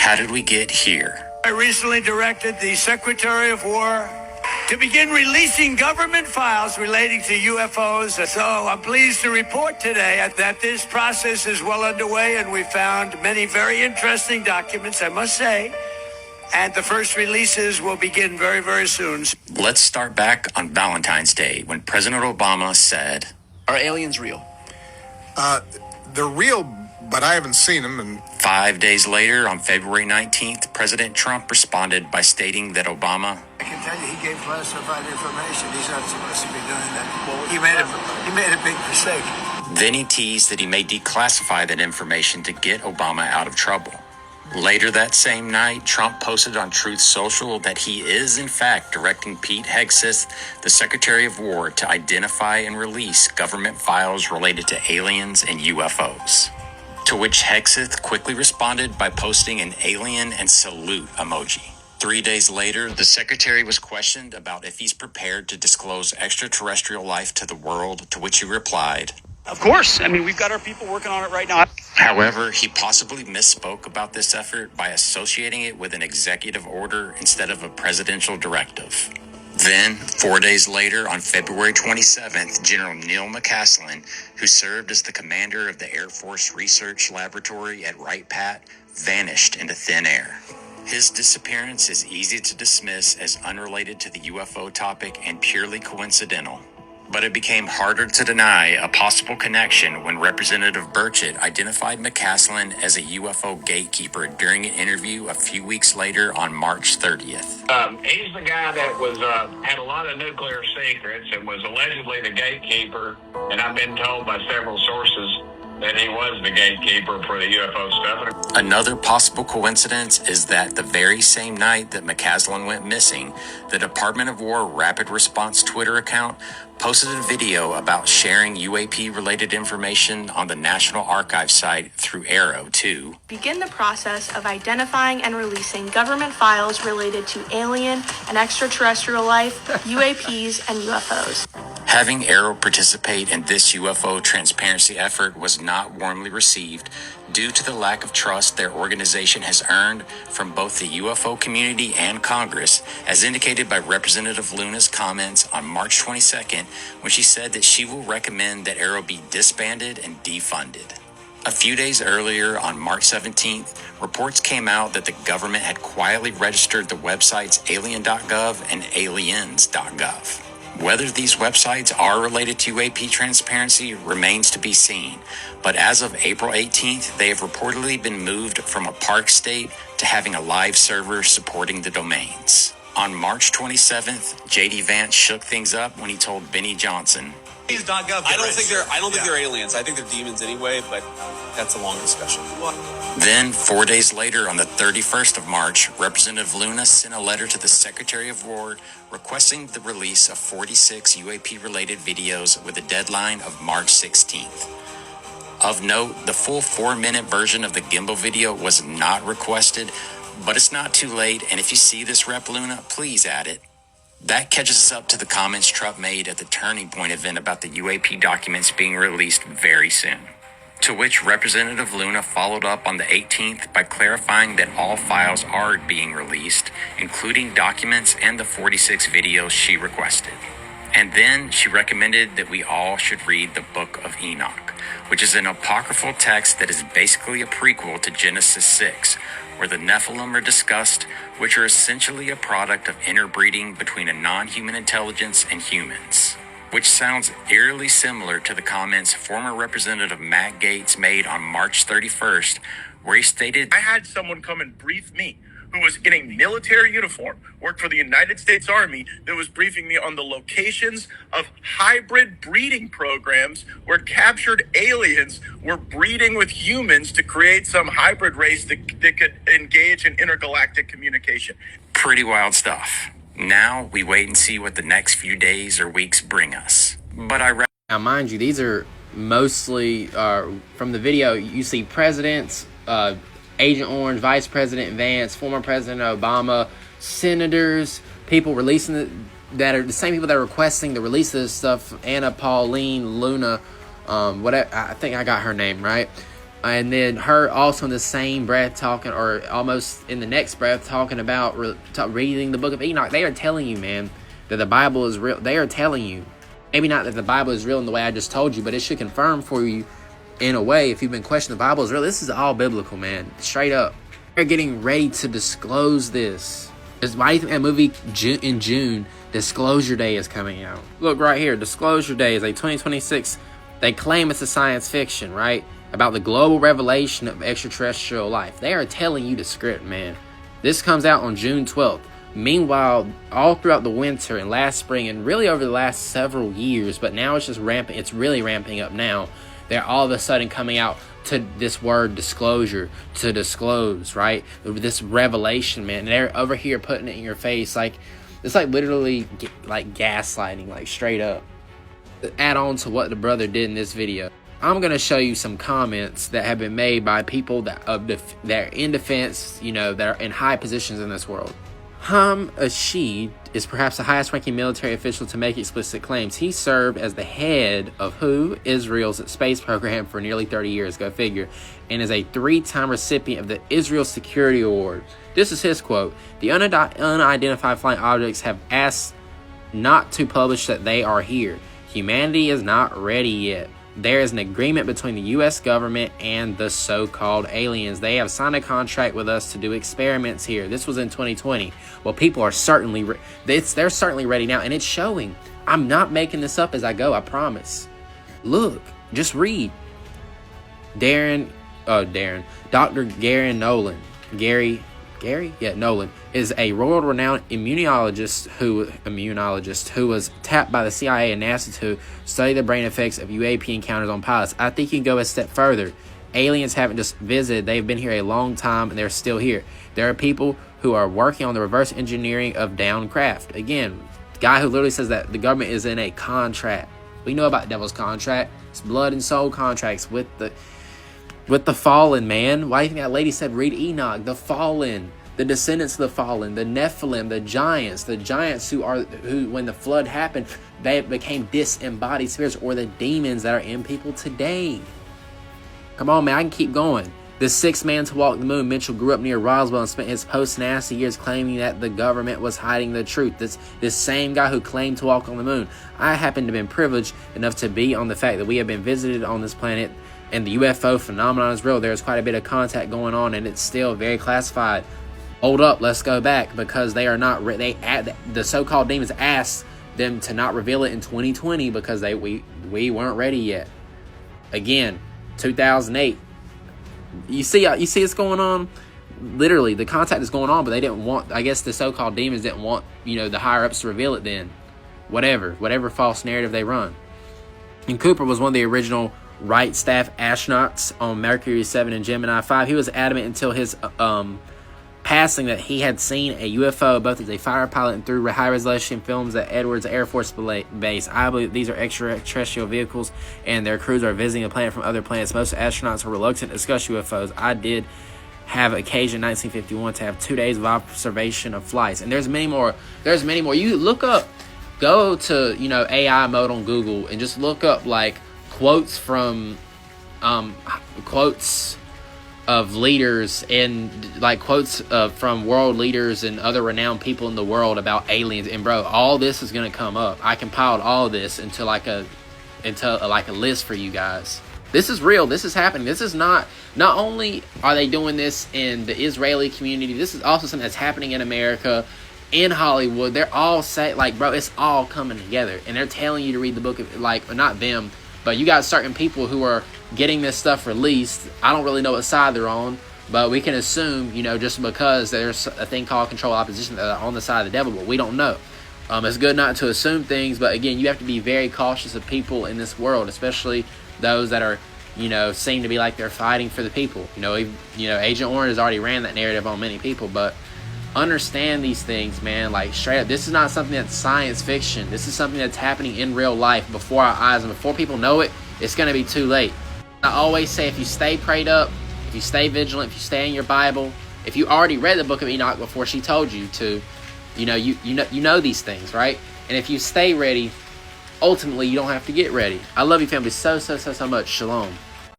How did we get here? I recently directed the Secretary of War to begin releasing government files relating to UFOs. So I'm pleased to report today that this process is well underway, and we found many very interesting documents, I must say. And the first releases will begin very, very soon. Let's start back on Valentine's Day when President Obama said, "Are aliens real?" They're real, but I haven't seen them. And 5 days later, on February 19th, President Trump responded by stating that Obama, I can tell you, he gave classified information. He's not supposed to be doing that. He made a big mistake. Then he teased that he may declassify that information to get Obama out of trouble. Later that same night, Trump posted on Truth Social that he is, in fact, directing Pete Hegseth, the Secretary of War, to identify and release government files related to aliens and UFOs. To which Hegseth quickly responded by posting an alien and salute emoji. 3 days later, the Secretary was questioned about if he's prepared to disclose extraterrestrial life to the world, to which he replied, Of course. I mean, we've got our people working on it right now. However, he possibly misspoke about this effort by associating it with an executive order instead of a presidential directive. Then, 4 days later, on February 27th, General Neil McCaslin, who served as the commander of the Air Force Research Laboratory at Wright-Patt, vanished into thin air. His disappearance is easy to dismiss as unrelated to the UFO topic and purely coincidental. But it became harder to deny a possible connection when Representative Burchett identified McCaslin as a UFO gatekeeper during an interview a few weeks later on March 30th. He's the guy that was had a lot of nuclear secrets and was allegedly the gatekeeper. And I've been told by several sources that he was the gatekeeper for the UFO stuff. Another possible coincidence is that the very same night that McCaslin went missing, the Department of War Rapid Response Twitter account posted a video about sharing UAP-related information on the National Archives site through Arrow to begin the process of identifying and releasing government files related to alien and extraterrestrial life, UAPs, and UFOs. Having Arrow participate in this UFO transparency effort was not warmly received due to the lack of trust their organization has earned from both the UFO community and Congress, as indicated by Representative Luna's comments on March 22nd when she said that she will recommend that Arrow be disbanded and defunded. A few days earlier, on March 17th, reports came out that the government had quietly registered the websites alien.gov and aliens.gov. Whether these websites are related to UAP transparency remains to be seen, but as of April 18th, they have reportedly been moved from a park state to having a live server supporting the domains. On March 27th, J.D. Vance shook things up when he told Benny Johnson, I don't think they're aliens. I think they're demons anyway, but that's a long discussion. Then, 4 days later, on the 31st of March, Representative Luna sent a letter to the Secretary of War requesting the release of 46 UAP-related videos with a deadline of March 16th. Of note, the full 4-minute version of the gimbal video was not requested, but it's not too late, and if you see this, Rep. Luna, please add it. That catches us up to the comments Trump made at the Turning Point event about the UAP documents being released very soon. To which Representative Luna followed up on the 18th by clarifying that all files are being released, including documents and the 46 videos she requested. And then she recommended that we all should read the Book of Enoch, which is an apocryphal text that is basically a prequel to Genesis 6, where the Nephilim are discussed, which are essentially a product of interbreeding between a non-human intelligence and humans. Which sounds eerily similar to the comments former Representative Matt Gaetz made on March 31st, where he stated, I had someone come and brief me who was in a military uniform, worked for the United States Army, that was briefing me on the locations of hybrid breeding programs where captured aliens were breeding with humans to create some hybrid race that could engage in intergalactic communication. Pretty wild stuff. Now we wait and see what the next few days or weeks bring us. But now, mind you, these are mostly from the video. You see presidents, Agent Orange, Vice President Vance, former President Obama, senators, people releasing that are the same people that are requesting the release of this stuff. Anna Pauline Luna, whatever, I think I got her name right. And then her also in the same breath talking, or almost in the next breath, talking about reading the book of Enoch. They are telling you, man, that the Bible is real. They are telling you, maybe not that the Bible is real in the way I just told you, but it should confirm for you in a way, if you've been questioning the Bible is real. This is all biblical, man. Straight up. They're getting ready to disclose this. Why do you think that movie in June, Disclosure Day, is coming out? Look right here. Disclosure Day is a 2026. They claim it's a science fiction, right? About the global revelation of extraterrestrial life. They are telling you the script, man. This comes out on June 12th. Meanwhile, all throughout the winter and last spring, and really over the last several years, but now it's just ramping. It's really ramping up now. They're all of a sudden coming out to this word disclosure, to disclose, right? This revelation, man. And they're over here putting it in your face. Like, it's like literally like gaslighting, like straight up. Add on to what the brother did in this video. I'm going to show you some comments that have been made by people that are in defense, you know, that are in high positions in this world. Ashid is perhaps the highest ranking military official to make explicit claims. He served as the head of Israel's space program for nearly 30 years, go figure, and is a 3-time recipient of the Israel Security Award. This is his quote. The unidentified flying objects have asked not to publish that they are here. Humanity is not ready yet. There is an agreement between the U.S. government and the so-called aliens. They have signed a contract with us to do experiments here. This was in 2020. Well, people are certainly they're certainly ready now, and it's showing. I'm not making this up as I go, I promise. Look, just read. Dr. Gary Nolan. Nolan is a world-renowned immunologist who was tapped by the CIA and NASA to study the brain effects of UAP encounters on pilots. I think you can go a step further. Aliens haven't just visited, they've been here a long time and they're still here. There are people who are working on the reverse engineering of downed craft. Again, the guy who literally says that the government is in a contract. We know about devil's contract. It's blood and soul contracts with the fallen, man. Why do you think that lady said read Enoch? The fallen, the descendants of the fallen, the Nephilim, the giants who when the flood happened, they became disembodied spirits, or the demons that are in people today. Come on, man, I can keep going. The sixth man to walk the moon, Mitchell, grew up near Roswell and spent his post-NASA years claiming that the government was hiding the truth. This same guy who claimed to walk on the moon. I happen to have been privileged enough to be on the fact that we have been visited on this planet, and the UFO phenomenon is real. There's quite a bit of contact going on, and it's still very classified. Hold up, let's go back, because they are not. The so-called demons asked them to not reveal it in 2020 because we weren't ready yet. Again, 2008. You see what's going on. Literally, the contact is going on, but they didn't want. I guess the so-called demons didn't want the higher ups to reveal it. Then, whatever false narrative they run. And Cooper was one of the original Wright staff astronauts on Mercury 7 and Gemini 5. He was adamant until his passing that he had seen a UFO both as a fighter pilot and through high-resolution films at Edwards Air Force Base. I believe these are extraterrestrial vehicles and their crews are visiting a planet from other planets. Most astronauts are reluctant to discuss UFOs. I did have occasion in 1951 to have 2 days of observation of flights. And there's many more. You look up, go to AI mode on Google and just look up like quotes from quotes of leaders and like quotes from world leaders and other renowned people in the world about aliens. And bro, all this is gonna come up. I compiled all of this into like a list for you guys. This is real. This is happening. This is not only are they doing this in the Israeli community, this is also something that's happening in America, in Hollywood. They're all bro, it's all coming together, and they're telling you to read the book of, not them, but you got certain people who are getting this stuff released. I don't really know what side they're on, but we can assume, just because there's a thing called controlled opposition that are on the side of the devil, but we don't know. It's good not to assume things, but again, you have to be very cautious of people in this world, especially those that are, seem to be like they're fighting for the people. Agent Orange has already ran that narrative on many people, but understand these things, man. Like, straight up, this is not something that's science fiction. This is something that's happening in real life before our eyes, and before people know it, it's going to be too late. I always say, if you stay prayed up, if you stay vigilant, if you stay in your Bible, if you already read the book of Enoch before she told you to, you know these things, right? And if you stay ready, ultimately you don't have to get ready. I love you, family, so much. Shalom.